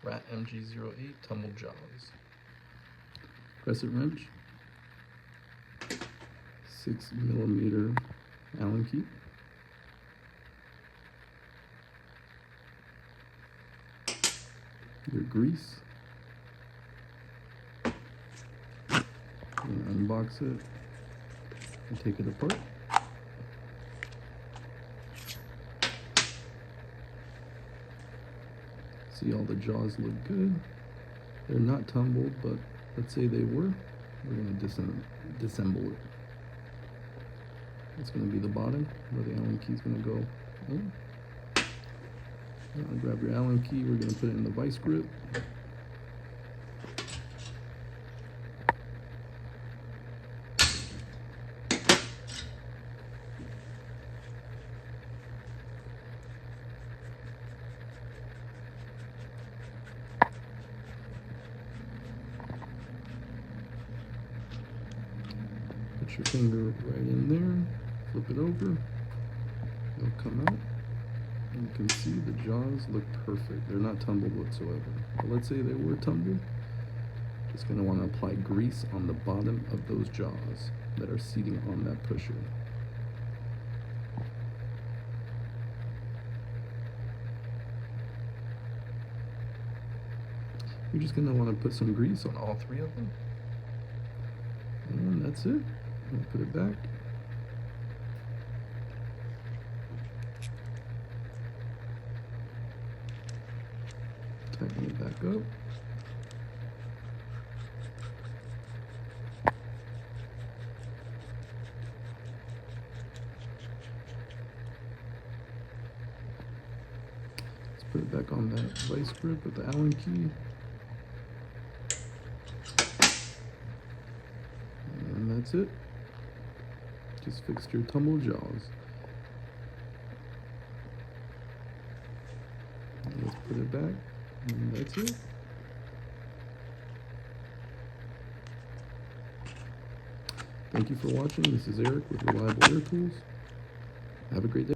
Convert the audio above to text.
RATMG08 Tumble jaws. Crescent wrench, 6mm Allen key, your grease, and unbox it and take it apart. See, all the jaws look good. They're not tumbled, but let's say they were. We're going to disassemble it. It's going to be the bottom where the Allen key is going to go in. Now grab your Allen key. We're going to put it in the vice grip. Put your finger right in there, flip it over, it'll come out, and you can see the jaws look perfect. They're not tumbled whatsoever. But let's say they were tumbled. Just going to want to apply grease on the bottom of those jaws that are seating on that pusher. You're just going to want to put some grease on all three of them. And that's it. I'll put it back. Tighten it back up. Let's put it back on that vice grip with the Allen key. And that's it. Just fixed your tumble jaws. Let's put it back, and that's it. Thank you for watching. This is Eric with Reliable Air Tools. Have a great day.